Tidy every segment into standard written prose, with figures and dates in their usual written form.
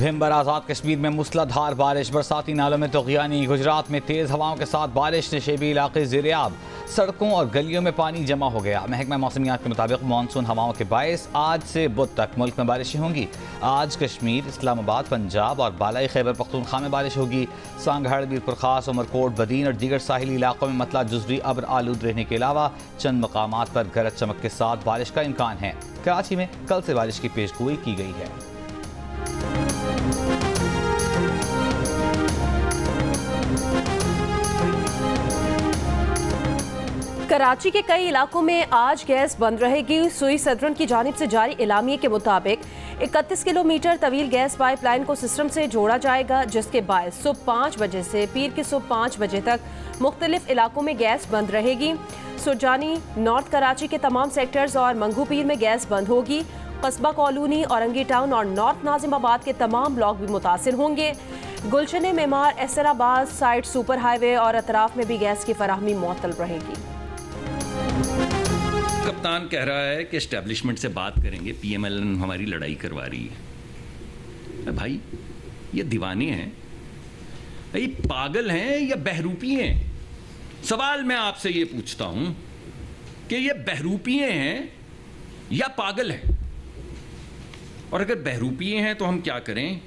दिनभर आज़ाद कश्मीर में मूसलाधार बारिश, बरसाती नालों में तग़ियानी। गुजरात में तेज़ हवाओं के साथ बारिश ने शेबी इलाके ज़ेर-ए-आब, सड़कों और गलियों में पानी जमा हो गया। महकमा मौसमियात के मुताबिक मानसून हवाओं के बायस आज से बुध तक मुल्क में बारिशें होंगी। आज कश्मीर, इस्लामाबाद, पंजाब और बालाई खैबर पख्तूनख्वा में बारिश होगी। सांगहड़, मीरपुर खास, उमरकोट, बदीन और दीगर साहिली इलाकों में मतला जुज़वी अब्र आलूद रहने के अलावा चंद मकामात पर गरज चमक के साथ बारिश का इम्कान है। कराची में कल से बारिश की पेशगोई की गई है। कराची के कई इलाकों में आज गैस बंद रहेगी। सुई सदरन की जानिब से जारी एलामिये के मुताबिक 31 किलोमीटर तवील गैस पाइपलाइन को सिस्टम से जोड़ा जाएगा, जिसके बाद सुबह 5 बजे से पीर की सुबह 5 बजे तक मुख्तलिफ इलाकों में गैस बंद रहेगी। सुरजानी, नॉर्थ कराची के तमाम सेक्टर्स और मंगू पीर में गैस बंद होगी। कस्बा कॉलोनी, औरंगी टाउन और नॉर्थ नाजिमाबाद के तमाम ब्लॉक भी मुतासिर होंगे। गुलशन मेमार, एसराबाद साइड, सुपर हाईवे और अतराफ में भी गैस की फराहमी मुअत्तल रहेगी। कप्तान कह रहा है कि एस्टेब्लिशमेंट से बात करेंगे, पीएमएलएन हमारी लड़ाई करवा रही है। भाई ये दीवाने हैं, ये पागल हैं या बहरूपी हैं? सवाल मैं आपसे ये पूछता हूं कि ये बहरूपिये हैं या पागल हैं? और अगर बहरूपिये हैं तो हम क्या करें,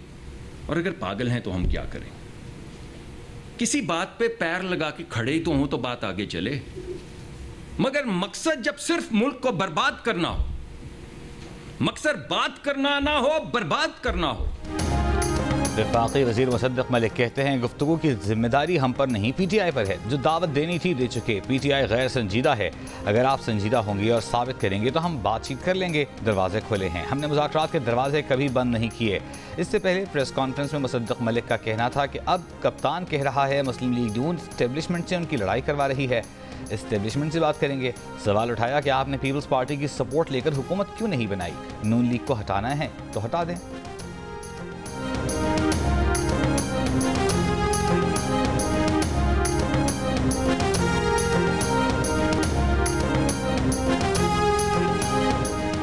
और अगर पागल हैं तो हम क्या करें? किसी बात पे पैर लगा के खड़े तो हों तो बात आगे चले, मगर मकसद जब सिर्फ मुल्क को बर्बाद करना हो, मकसद बात करना ना हो, बर्बाद करना हो। वफाकी वज़ीर मुसद्दिक़ मलिक कहते हैं गुफ्तगू की जिम्मेदारी हम पर नहीं, पीटीआई पर है। जो दावत देनी थी दे चुके। पीटीआई गैर संजीदा है। अगर आप संजीदा होंगे और साबित करेंगे तो हम बातचीत कर लेंगे। दरवाजे खुले हैं, हमने मुज़ाकरात के दरवाजे कभी बंद नहीं किए। इससे पहले प्रेस कॉन्फ्रेंस में मुसद्दिक़ मलिक का कहना था कि अब कप्तान कह रहा है मुस्लिम लीग नून एस्टेब्लिशमेंट से उनकी लड़ाई करवा रही है, एस्टेब्लिशमेंट से बात करेंगे। सवाल उठाया कि आपने पीपल्स पार्टी की सपोर्ट लेकर हुकूमत क्यों नहीं बनाई? नून लीग को हटाना है तो हटा दें।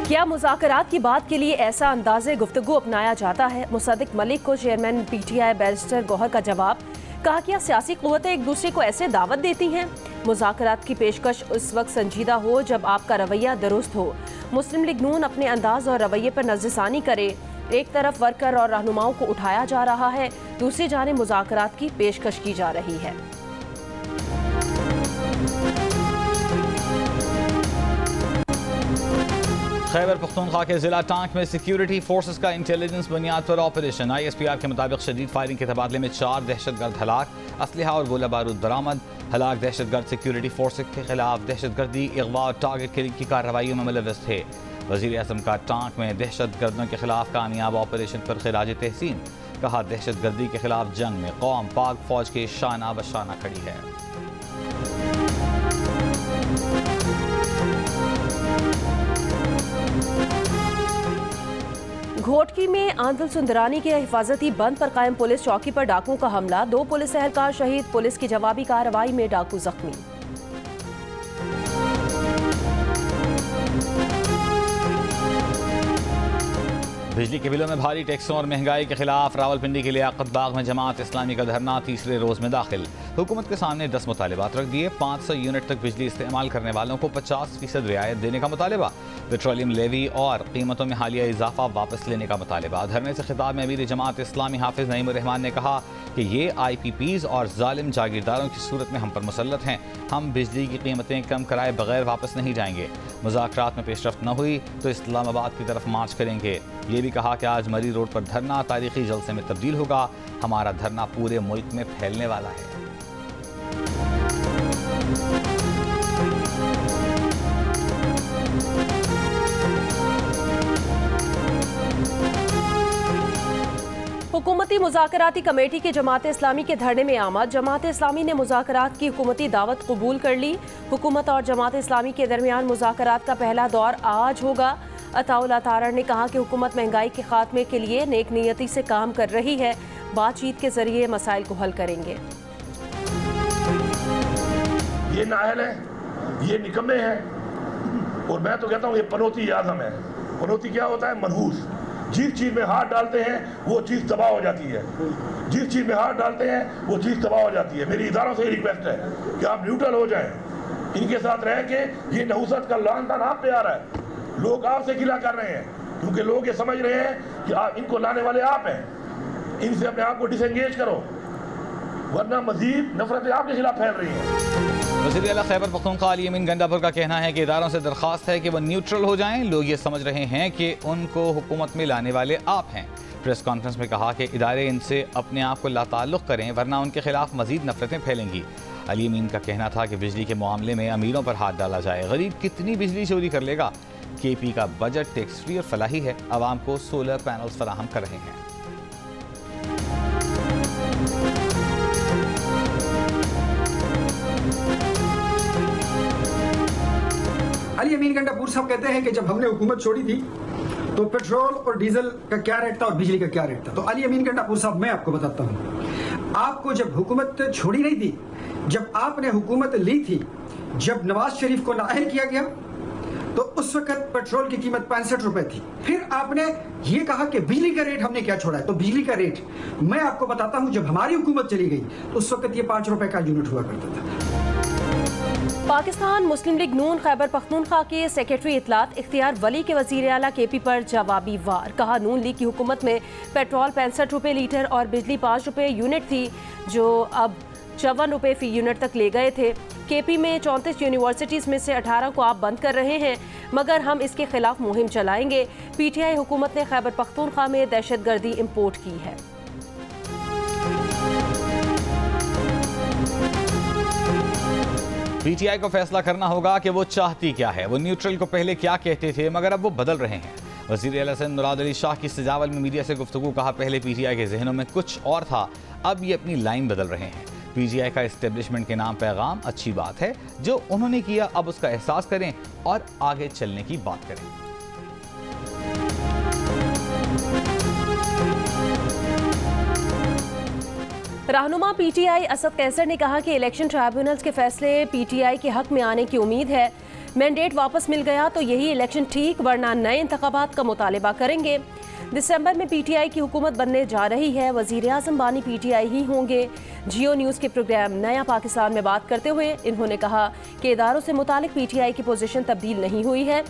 क्या मुज़ाकरात की बात के लिए ऐसा अंदाज़े गुफ्तगू अपनाया जाता है? मुसद्दिक़ मलिक को चेयरमैन पीटीआई बैरिस्टर गौहर का जवाब। कहा, क्या सियासी क़ुव्वतें एक दूसरे को ऐसे दावत देती हैं? मुज़ाकरात की पेशकश उस वक्त संजीदा हो जब आपका रवैया दुरुस्त हो। मुस्लिम लीग नून अपने अंदाज और रवैये पर नज़रसानी करे। एक तरफ वर्कर और रहनुमाओं को उठाया जा रहा है, दूसरी जानिब मुज़ाकरात की पेशकश की जा रही है। खैबर पख्तूनख्वा के जिला टांक में सिक्योरिटी फोर्सेस का इंटेलिजेंस बुनियाद पर ऑपरेशन। ISPR के मुताबिक शदीद फायरिंग के तबादले में 4 दहशतगर्द हलाक, असलहा और गोला बारूद बरामद। हलाक दहशतगर्द सिक्योरिटी फोर्सेस के खिलाफ दहशतगर्दी, अगवा और टारगेट किलिंग की कार्रवाइयों में मुलव्वस थे। वज़ीर आज़म का टांक में दहशतगर्दों के खिलाफ कामयाब ऑपरेशन पर खिराज तहसीन। कहा, दहशतगर्दी के खिलाफ जंग में कौम पाक फौज के शाना बशाना खड़ी है। घोटकी में आंदल सुंदरानी के हिफाजती बंद पर कायम पुलिस चौकी पर डाकुओं का हमला, 2 पुलिस एहलकार शहीद, पुलिस की जवाबी कार्रवाई में डाकू जख्मी। बिजली के बिलों में भारी टैक्सों और महंगाई के खिलाफ रावलपिंडी के लियाकत बाग में जमात इस्लामी का धरना तीसरे रोज में दाखिल। हुकूमत के सामने 10 मुतालिबात रख दिए। 500 यूनिट तक बिजली इस्तेमाल करने वालों को 50% रियायत देने का मुतालिबा। पेट्रोलियम लेवी और कीमतों में हालिया इजाफा वापस लेने का मुतालिबा। धरने से खिताब में अमीर जमात इस्लामी हाफिज नईम रहमान ने कहा कि ये IPPs और जालिम जागीरदारों की सूरत में हम पर मुसल्लत हैं। हम बिजली की कीमतें कम कराए बगैर वापस नहीं जाएंगे। मुज़ाकरात में पेशरफ्त न हुई तो इस्लामाबाद की तरफ मार्च करेंगे। ये भी कहा कि आज मरी रोड पर धरना तारीखी जलसे में तब्दील होगा। हमारा धरना पूरे मुल्क में फैलने वाला है। हुकूमती मुज़ाकराती कमेटी के जमात इस्लामी के धरने में आमद। जमात इस्लामी ने मुज़ाकरात की हुकूमती दावत कबूल कर ली। हुकूमत और जमात इस्लामी के दरमियान मुज़ाकरात का पहला दौर आज होगा। अताउल अतारर ने कहा कि हुकूमत महंगाई के खात्मे के लिए नेक नियति से काम कर रही है, बातचीत के जरिए मसाइल को हल करेंगे। ये नाअहल है, ये निकम्मे हैं, और मैं तो कहता हूँ ये पनौती आज़म है। पनौती क्या होता है? मनहूस। जिस चीज़ में हाथ डालते हैं वो चीज़ तबाह हो जाती है, जिस चीज़ में हाथ डालते हैं वो चीज़ तबाह हो जाती है। मेरी इदारों से रिक्वेस्ट है कि आप न्यूट्रल हो जाएं, इनके साथ रह के। ये नहुसत का लानतान आप पे आ रहा है, लोग आपसे गिला कर रहे हैं क्योंकि लोग ये समझ रहे हैं कि आप इनको लाने वाले आप हैं। इनसे अपने आप को डिसएंगेज करो, वरना मजीद नफरतें आपके खिलाफ फैल रही हैं। वज़ीर आला खैबर पख्तूनख्वा अली अमीन गंडापुर का कहना है कि इदारों से दरख्वास्त है कि वह न्यूट्रल हो जाएं। लोग ये समझ रहे हैं कि उनको हुकूमत में लाने वाले आप हैं। प्रेस कॉन्फ्रेंस में कहा कि इदारे इनसे अपने आप को लाताल्लुक़ करें, वरना उनके खिलाफ मजीद नफरतें फैलेंगी। अली अमीन का कहना था कि बिजली के मामले में अमीरों पर हाथ डाला जाए, गरीब कितनी बिजली चोरी कर लेगा। KP का बजट टैक्स फ्री और फलाही है, आवाम को सोलर पैनल्स फराहम कर रहे हैं। अली अमीन गंडापुर साहब कहते हैं कि जब हमने हुकूमत छोड़ी थी तो पेट्रोल और डीजल का क्या रेट था और बिजली का क्या रेट था। तो अली अमीन गंडापुर साहब, मैं आपको बताता हूँ, आपको जब हुकूमत छोड़ी नहीं थी, जब आपने हुकूमत ली थी, जब नवाज शरीफ को नाअहल किया गया तो उस वक्त पेट्रोल की कीमत 65 रुपए थी। फिर आपने ये कहा कि बिजली का रेट हमने क्या छोड़ा है, तो बिजली का रेट मैं आपको बताता हूँ, जब हमारी हुकूमत चली गई तो उस वक्त ये 5 रुपए का यूनिट हुआ करता था। पाकिस्तान मुस्लिम लीग नून खैबर पख्तूनख्वा के सेक्रेटरी इत्तलात इख्तियार वली के वज़ीर आला KP पर जवाबी वार। कहा, नून लीग की हुकूमत में पेट्रोल 65 रुपए लीटर और बिजली 5 रुपए यूनिट थी, जो अब 54 रुपए फी यूनिट तक ले गए थे। KP में 34 यूनिवर्सिटीज़ में से 18 को आप बंद कर रहे हैं, मगर हम इसके खिलाफ मुहिम चलाएंगे। PTI हुकूमत ने खैबर पख्तूनख्वा में दहशतगर्दी इम्पोर्ट की है। PTI को फैसला करना होगा कि वो चाहती क्या है। वो न्यूट्रल को पहले क्या कहते थे, मगर अब वो बदल रहे हैं। वज़ीर आला सिंध मुराद अली शाह की इस्तिजावल में मीडिया से गुफ्तगू। कहा, पहले PTI के जहनों में कुछ और था, अब ये अपनी लाइन बदल रहे हैं। PTI का इस्टेब्लिशमेंट के नाम पैगाम अच्छी बात है, जो उन्होंने किया अब उसका एहसास करें और आगे चलने की बात करें। रहनुमा PTI असद कैसर ने कहा कि इलेक्शन ट्राइब्यूनल्स के फैसले PTI के हक में आने की उम्मीद है। मैंडेट वापस मिल गया तो यही इलेक्शन ठीक, वरना नए इंतखाबात का मुतालबा करेंगे। दिसंबर में PTI की हुकूमत बनने जा रही है, वज़ीर आज़म बानी PTI ही होंगे। जियो न्यूज़ के प्रोग्राम नया पाकिस्तान में बात करते हुए इन्होंने कहा कि इदारों से मुतालिक PTI की पोजीशन तब्दील नहीं हुई है।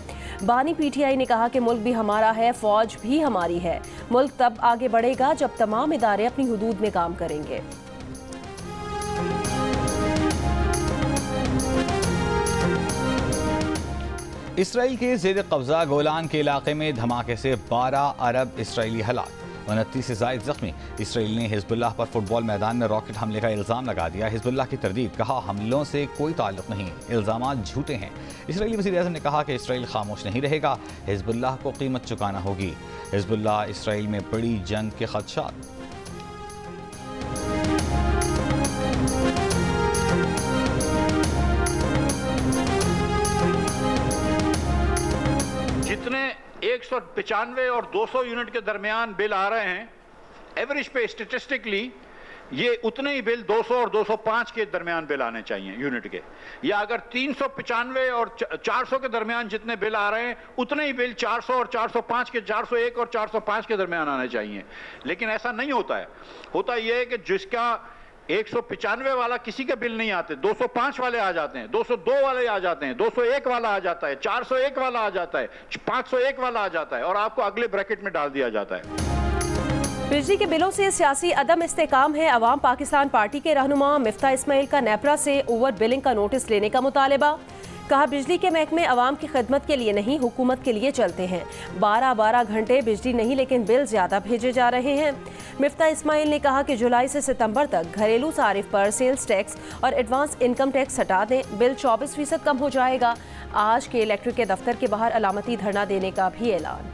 बानी PTI ने कहा कि मुल्क भी हमारा है, फौज भी हमारी है। मुल्क तब आगे बढ़ेगा जब तमाम इदारे अपनी हुदूद में काम करेंगे। इसराइल के ज़ेर कब्ज़ा गोलान के इलाके में धमाके से 12 अरब इसराइली हलाक, 29 से ज़ायद ज़ख्मी। इसराइल ने हिज़्बुल्लाह पर फुटबॉल मैदान में रॉकेट हमले का इल्ज़ाम लगा दिया। हिज़्बुल्लाह की तरदीद। कहा, हमलों से कोई ताल्लुक़ नहीं, इल्ज़ामात झूठे हैं। इसराइली वज़ीर आज़म ने कहा कि इसराइल खामोश नहीं रहेगा, हिज़्बुल्लाह को कीमत चुकाना होगी। हिज़्बुल्लाह इसराइल में बड़ी जंग के ख़दशात। जितने 195 और 200 यूनिट के दरमियान बिल आ रहे हैं, एवरेज पे स्टेटिस्टिकली ये उतने ही बिल 200 और 205 के दरमियान बिल आने चाहिए यूनिट के। या अगर 395 और 400 के दरमियान जितने बिल आ रहे हैं, उतने ही बिल 400 और 405 के, 401 और 405 के दरमियान आने चाहिए। लेकिन ऐसा नहीं होता है। होता यह है कि जिसका 195 वाला किसी के बिल नहीं आते, 205 वाले आ जाते हैं, 202 वाले आ जाते हैं, 201 वाला आ जाता है, 401 वाला आ जाता है, 501 वाला आ जाता है और आपको अगले ब्रैकेट में डाल दिया जाता है। बिजली के बिलों से सियासी अदम इस्तेकाम है। अवाम पाकिस्तान पार्टी के रहनुमा मिफ्ता इस्माइल का नेपरा से ओवर बिलिंग का नोटिस लेने का मुतालबा। कहा, बिजली के महकमे अवाम की खिदमत के लिए नहीं, हुकूमत के लिए चलते हैं। 12-12 घंटे बिजली नहीं, लेकिन बिल ज्यादा भेजे जा रहे हैं। मिफ्ता इस्माइल ने कहा कि जुलाई से सितंबर तक घरेलू सारिफ पर सेल्स टैक्स और एडवांस इनकम टैक्स हटा दें, बिल 24% कम हो जाएगा। आज के इलेक्ट्रिक के दफ्तर के बाहर अलामती धरना देने का भी ऐलान।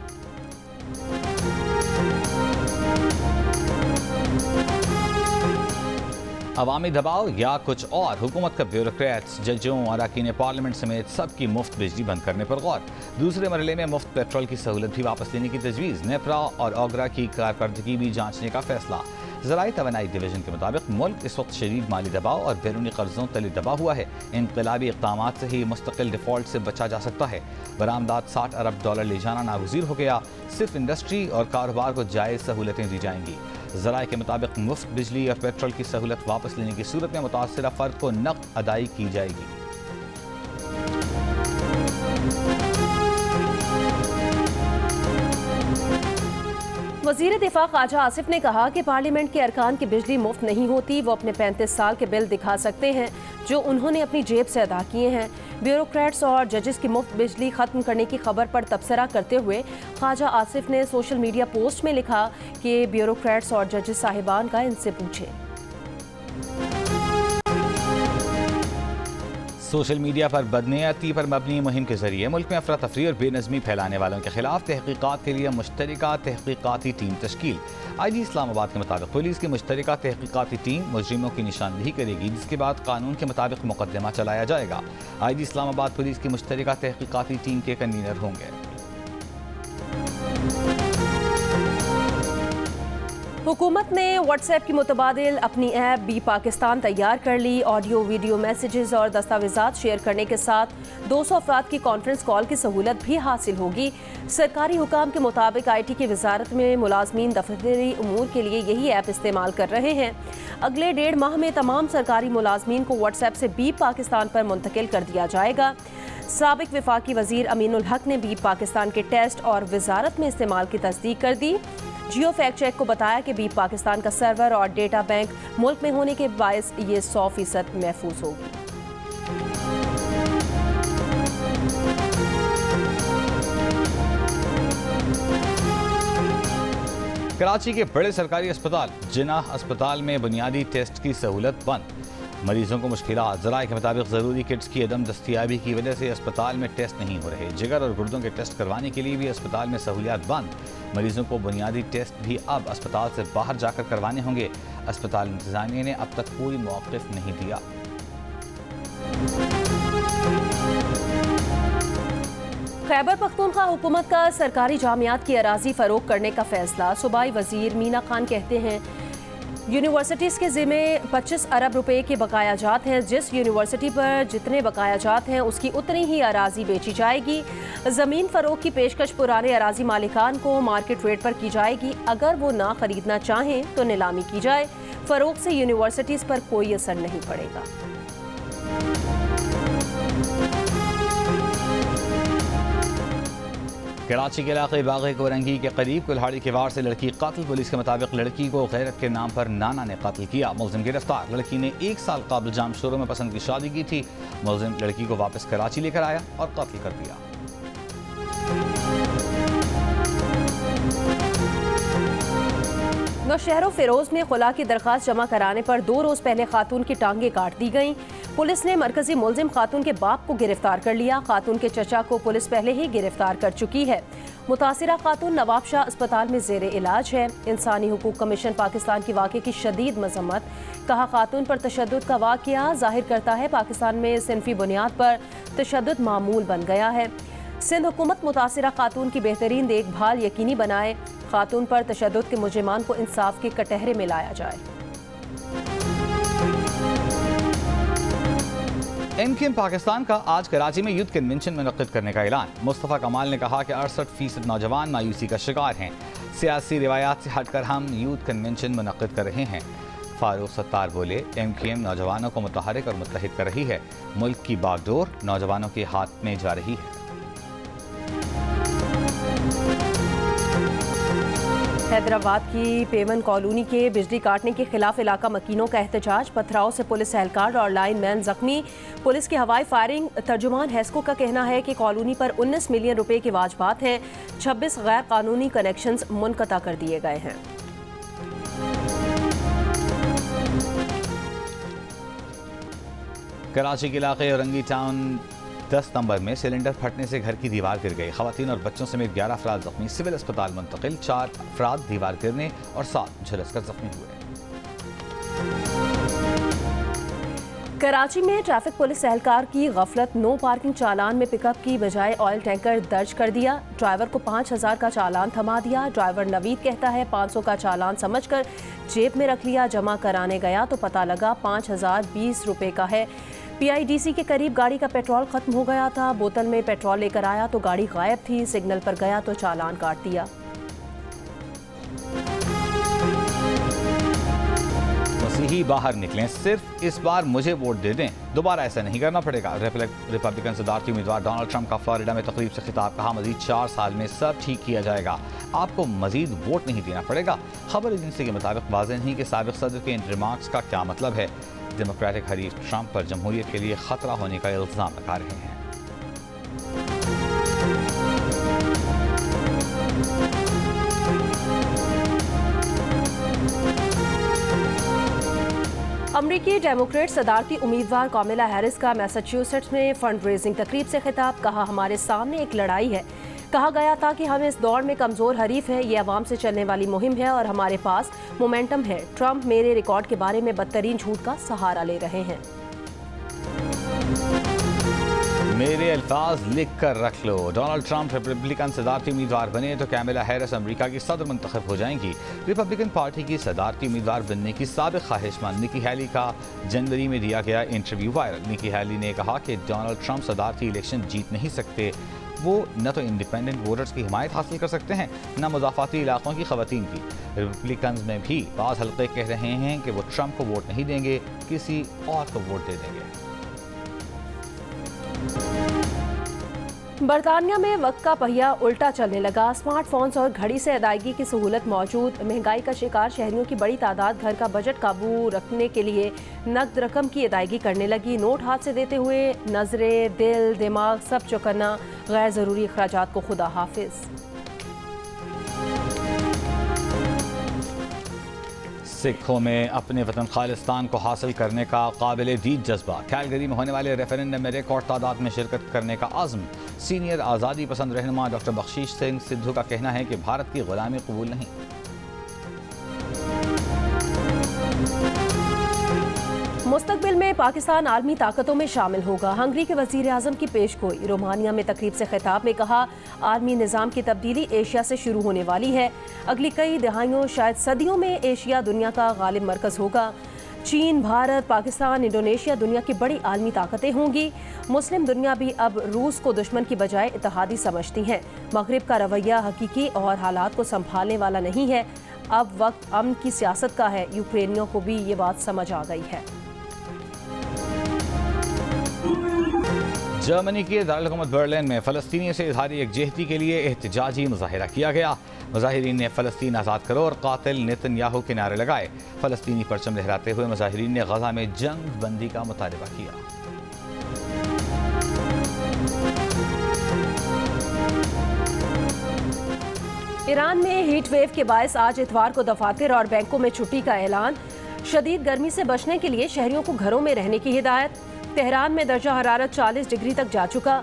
अवामी दबाव या कुछ और, हुकूमत का ब्यूरोक्रेट्स, जजों, अरकान पार्लियामेंट समेत सबकी मुफ्त बिजली बंद करने पर गौर। दूसरे मरहले में मुफ्त पेट्रोल की सहूलत भी वापस लेने की तजवीज़। नेपरा और ओगरा की कारकर्दगी भी जांचने का फैसला। ज़राई तवानाई डिवीजन के मुताबिक मुल्क इस वक्त शदीद माली दबाव और बैरूनी कर्जों तले दबा हुआ है। इनकलाबी इक़दामात से ही मुस्तकिल डिफ़ॉल्ट से बचा जा सकता है। बरामदात $60 अरब ले जाना नागुज़ीर हो गया। सिर्फ इंडस्ट्री और कारोबार को जायज़ सहूलतें दी जाएंगी। ज़राए के मुताबिक मुफ्त बिजली और पेट्रोल की सहूलत वापस लेने की सूरत में मुतासरा फ़र्द को नक़द अदाई की जाएगी। वज़ीर दिफा ख्वाजा आसिफ ने कहा कि पार्लियामेंट के अरकान की बिजली मुफ्त नहीं होती। वो अपने 35 साल के बिल दिखा सकते हैं जो उन्होंने अपनी जेब से अदा किए हैं। ब्यूरोक्रेट्स और जजेस की मुफ्त बिजली ख़त्म करने की खबर पर तबसरा करते हुए ख्वाजा आसिफ ने सोशल मीडिया पोस्ट में लिखा कि ब्यूरोक्रेट्स और जजेस साहिबान का इनसे पूछें। सोशल मीडिया पर बदनीयती पर मबनी मुहिम के जरिए मुल्क में अफरा तफरी और बेनज़मी फैलाने वालों के खिलाफ तहकीकात के लिए मुश्तरका तहकीकाती टीम तश्कील। IG इस्लामाबाद के मुताबिक पुलिस की मुश्तरका तहकीकाती टीम मुजरिमों की निशानदेही करेगी, जिसके बाद कानून के मुताबिक मुकदमा चलाया जाएगा। IG इस्लामाबाद पुलिस की मुश्तरका तहकीकाती टीम के कन्वीनर होंगे। हुकूमत ने व्हाट्सएप की मुतबादिल अपनी ऐप बी पाकिस्तान तैयार कर ली। ऑडियो वीडियो मैसेजेस और दस्तावेजात शेयर करने के साथ 200 अफराद की कॉन्फ्रेंस कॉल की सहूलत भी हासिल होगी। सरकारी हुकाम के मुताबिक IT की वजारत में मुलाजमीन दफ्तरी उमूर के लिए यही ऐप इस्तेमाल कर रहे हैं। अगले 1.5 माह में तमाम सरकारी मुलाजमीन को व्हाट्सएप से बी पाकिस्तान पर मुंतकिल कर दिया जाएगा। साबिक वफाकी वजीर अमीनुल हक ने बी पाकिस्तान के टेस्ट और वजारत में इस्तेमाल की तस्दीक कर दी। जियो फैक्ट चेक को बताया कि बीप पाकिस्तान का सर्वर और डेटा बैंक मुल्क में होने के बायस ये 100% महफूज होगी। कराची के बड़े सरकारी अस्पताल जिन्नाह अस्पताल में बुनियादी टेस्ट की सहूलत बंद। मरीजों को मुश्किलात। ज़राए के मुताबिक ज़रूरी किट्स की अदम दस्तियाबी की वजह से अस्पताल में टेस्ट नहीं हो रहे। जिगर और गुर्दों के टेस्ट करवाने के लिए भी अस्पताल में सहूलियात बंद। मरीजों को बुनियादी टेस्ट भी अब अस्पताल से बाहर जाकर करवाने होंगे। अस्पताल इंतजामिया ने अब तक कोई मौक़िफ़ नहीं दिया। खैबर पख्तूनख्वा हुकूमत का सरकारी जामियात की अराजी फ़रोग करने का फैसला। सूबाई वजीर मीना खान कहते हैं यूनिवर्सिटीज़ के ज़िम्मे 25 अरब रुपए के बकायाजात हैं। जिस यूनिवर्सिटी पर जितने बकायाजात हैं उसकी उतनी ही अराजी बेची जाएगी। ज़मीन फ़रोग की पेशकश पुराने अराजी मालिकान को मार्केट रेट पर की जाएगी। अगर वो ना ख़रीदना चाहें तो नीलामी की जाए। फ़रोग से यूनिवर्सिटीज़ पर कोई असर नहीं पड़ेगा। कराची के इलाके बाग़े कोरंगी के करीब कुल्हाड़ी के वार से लड़की कत्ल। पुलिस के मुताबिक लड़की को गैरत के नाम पर नाना ने कत्ल किया। मुलजिम गिरफ्तार। लड़की ने 1 साल काबिल जाम शोरों में पसंद की शादी की थी। मुलजिम लड़की को वापस कराची लेकर आया और कत्ल कर दिया। नौशहरों फिरोज में खुला की दरख्वास्त जमा कराने पर 2 रोज़ पहले खातून की टांगें काट दी गईं। पुलिस ने मरकजी मुलजिम खातून के बाप को गिरफ्तार कर लिया। खातून के चचा को पुलिस पहले ही गिरफ्तार कर चुकी है। मुतासिरा खातून नवाबशाह अस्पताल में ज़ेर इलाज है। इंसानी हुकूक कमीशन पाकिस्तान की वाक़े की शदीद मजम्मत। कहा खातून पर तशद्दुद का वाक़या ज़ाहिर करता है पाकिस्तान में सिनफी बुनियाद पर तशद्दुद मामूल बन गया है। सिंध हुकूमत मुतासिरा खातून की बेहतरीन देखभाल यकीनी बनाए। खातून पर तशद्दुद के मुजरिमान को इंसाफ के कटहरे में लाया जाए। MKM पाकिस्तान का आज कराची में यूथ कन्वेंशन मुनक्किद करने का ऐलान। मुस्तफ़ा कमाल ने कहा कि 68% नौजवान मायूसी का शिकार हैं। सियासी रिवायात से हटकर हम यूथ कन्वेंशन मुनक्किद कर रहे हैं। फारूक सत्तार बोले, MKM नौजवानों को मुतहरिक और मुत्तहिद कर रही है। मुल्क की बागडोर नौजवानों के हाथ में जा रही है। हैदराबाद की पेवन कॉलोनी के बिजली काटने के खिलाफ इलाका मकीनों का एहतजाज। पथराव से पुलिस एहलकार और लाइनमैन जख्मी। पुलिस की हवाई फायरिंग। तर्जुमान हेस्को का कहना है कि कॉलोनी पर 19 मिलियन रुपए के वाजबात हैं। 26 गैर कानूनी कनेक्शंस मुनक़ता कर दिए गए हैं। कराची के इलाके औरंगी टाउन 10 नंबर में सिलेंडर फटने से घर की दीवार गिर गई। खवातीन और बच्चों समेत 11 अफराद जख्मी। सिविल अस्पताल मुंतकिल। 4 अफराद दीवार गिरने और 7 झुलसकर जख्मी हुए। कराची में ट्रैफिक पुलिस एहलकार की गफलत, नो पार्किंग चालान में पिकअप की बजाय ऑयल टैंकर दर्ज कर दिया। ड्राइवर को 5000 का चालान थमा दिया। ड्राइवर नवीद कहता है 500 का चालान समझकर जेब में रख लिया। जमा कराने गया तो पता लगा 5020 रुपये का है। PIDC के करीब गाड़ी का पेट्रोल खत्म हो गया था। बोतल में पेट्रोल लेकर आया तो गाड़ी गायब थी। सिग्नल पर गया तो चालान काट दिया। मसीही बाहर निकलें, सिर्फ इस बार मुझे वोट दे दें, दोबारा ऐसा नहीं करना पड़ेगा। रिपब्लिकन सदारती उम्मीदवार डोनाल्ड ट्रंप का फ्लोरिडा में तकरीब से खिताब, कहा मजीद 4 साल में सब ठीक किया जाएगा, आपको मजीद वोट नहीं देना पड़ेगा। खबर एजेंसी के मुताबिक वाज़ेह नहीं कि साबिक सदर के इन रिमार्क्स का क्या मतलब है। डेमोक्रेटिक हरीफ ट्रंप पर जमहूरियत के लिए खतरा होने का इल्ज़ाम लगा रहे हैं। अमरीकी डेमोक्रेट सदारती उम्मीदवार कामिला हैरिस का मैसाचुसेट्स में फंड रेजिंग तकरीब से खिताब, कहा हमारे सामने एक लड़ाई है। कहा गया था कि हम इस दौर में कमज़ोर हरीफ है, ये अवाम से चलने वाली मुहिम है और हमारे पास मोमेंटम है। ट्रंप मेरे रिकॉर्ड के बारे में बदतरीन झूठ का सहारा ले रहे हैं। मेरे अल्फाज लिख कर रख लो, डोनाल्ड ट्रंप रिपब्लिकन सदारती उम्मीदवार बने तो कामिला हैरिस अमेरिका की सदर मुंतखब हो जाएंगी। रिपब्लिकन पार्टी की सदारती उम्मीदवार बनने की साबिक ख्वाहिशमंद निकी हैली का जनवरी में दिया गया इंटरव्यू वायरल। निकी हैली ने कहा कि डोनाल्ड ट्रंप सदारती इलेक्शन जीत नहीं सकते, वो न तो इंडिपेंडेंट वोटर्स की हिमायत हासिल कर सकते हैं न मुज़ाफ़ाती इलाकों की ख़वातीन की। रिपब्लिकन में भी बाज़ हल्के कह रहे हैं कि वो ट्रंप को वोट नहीं देंगे, किसी और को वोट दे देंगे। बरतानिया में वक्त का पहिया उल्टा चलने लगा। स्मार्टफोन्स और घड़ी से अदायगी की सहूलत मौजूद। महंगाई का शिकार शहरियों की बड़ी तादाद घर का बजट काबू रखने के लिए नकद रकम की अदायगी करने लगी। नोट हाथ से देते हुए नजरें, दिल, दिमाग सब चौकन्ना। गैर ज़रूरी अखराजात को खुदा हाफिज। सिखों में अपने वतन खालिस्तान को हासिल करने का काबिल दीद जज्बा। कैलगरी में होने वाले रेफरेंडम में रिकॉर्ड तादाद में शिरकत करने का आज़म। सीनियर आज़ादी पसंद रहनुमा डॉक्टर बख्शीश सिंह सिद्धू का कहना है कि भारत की गुलामी कबूल नहीं। मुस्तकबिल में पाकिस्तान आलमी ताकतों में शामिल होगा। हंगरी के वज़ीर आज़म की पेशगोई। रोमानिया में तकरीब से खिताब में कहा आलमी निज़ाम की तब्दीली एशिया से शुरू होने वाली है। अगली कई दहाइयों शायद सदियों में एशिया दुनिया का गालिब मरकज़ होगा। चीन, भारत, पाकिस्तान, इंडोनेशिया दुनिया की बड़ी आलमी ताकतें होंगी। मुस्लिम दुनिया भी अब रूस को दुश्मन की बजाय इत्तेहादी समझती हैं। मगरिब का रवैया हकीकी और हालात को संभालने वाला नहीं है। अब वक्त अमन की सियासत का है। यूक्रेनियों को भी ये बात समझ आ गई है। जर्मनी के दारुल-हुकूमत बर्लिन में फ़लस्तीनियों से इज़हार यकजहती के लिए एहतजाजी मुज़ाहिरा किया गया। मुज़ाहिरीन ने फ़लस्तीन आज़ाद करो और कातिल नेतन्याहू के नारे लगाए। फ़लस्तीनी परचम लहराते हुए मुज़ाहिरीन ने गज़ा में जंग बंदी का मुतालबा किया। ईरान में हीट वेव के बायस आज इतवार को दफातर और बैंकों में छुट्टी का ऐलान। शदीद गर्मी से बचने के लिए शहरियों को घरों में रहने की हिदायत। तेहरान में दर्जा हरारत 40 डिग्री तक जा चुका।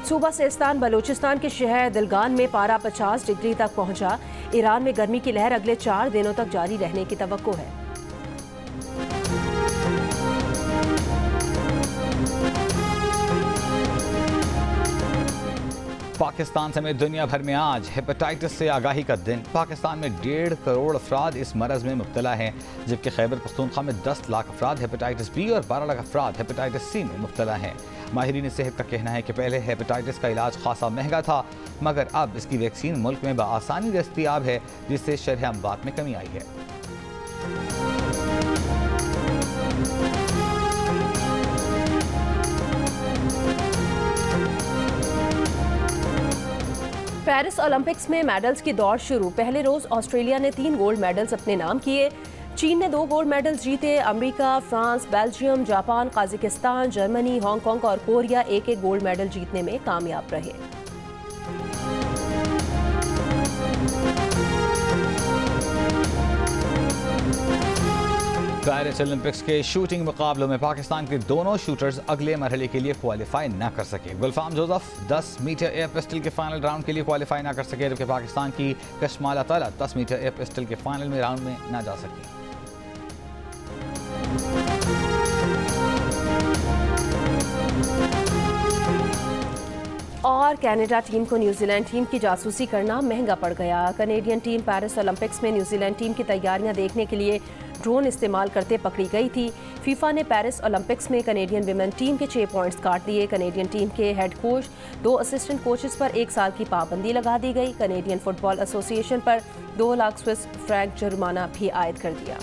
सूबा सिस्तान बलूचिस्तान के शहर दिलगान में पारा 50 डिग्री तक पहुंचा। ईरान में गर्मी की लहर अगले 4 दिनों तक जारी रहने की तवक्को है। पाकिस्तान समेत दुनिया भर में आज हेपेटाइटिस से आगाही का दिन। पाकिस्तान में 1.5 करोड़ अफराद इस मरज़ में मुब्तला हैं, जबकि खैबर पख्तूनख्वा में 10 लाख अफराद हेपेटाइटिस बी और 12 लाख अफराद हेपेटाइटिस सी में मुब्तला हैं। माहिरीन सेहत का कहना है कि पहले हेपेटाइटिस का इलाज खासा महंगा था, मगर अब इसकी वैक्सीन मुल्क में बआसानी दस्तयाब है, जिससे शरह अमवात में कमी आई है। पेरिस ओलंपिक्स में मेडल्स की दौड़ शुरू। पहले रोज ऑस्ट्रेलिया ने 3 गोल्ड मेडल्स अपने नाम किए। चीन ने 2 गोल्ड मेडल्स जीते। America, France, Belgium, Japan, Kazakhstan, Germany, Hong Kong और कोरिया एक गोल्ड मेडल जीतने में कामयाब रहे। पेरिस ओलंपिक्स के शूटिंग मुकाबलों में पाकिस्तान के दोनों शूटर्स अगले मरहले के लिए क्वालिफाई न कर सके। गुलफाम जोसेफ 10 मीटर एयर पिस्टल के फाइनल राउंड के लिए क्वालिफाई न कर सके, जबकि पाकिस्तान की Kashmala Talat 10 metre air pistol के फाइनल में राउंड में न जा सकी। और कनाडा टीम को न्यूजीलैंड टीम की जासूसी करना महंगा पड़ गया। कनेडियन टीम पेरिस ओलंपिक्स में न्यूजीलैंड टीम की तैयारियां देखने के लिए ड्रोन इस्तेमाल करते पकड़ी गई थी। फीफा ने पेरिस ओलंपिक्स में कनेडियन विमेन टीम के 6 पॉइंट्स काट दिए। कनेडियन टीम के हेड कोच, 2 असिस्टेंट कोचेस पर 1 साल की पाबंदी लगा दी गई। कनेडियन फुटबॉल एसोसिएशन पर 2 लाख स्विस फ्रैंक जुर्माना भी आयद कर दिया।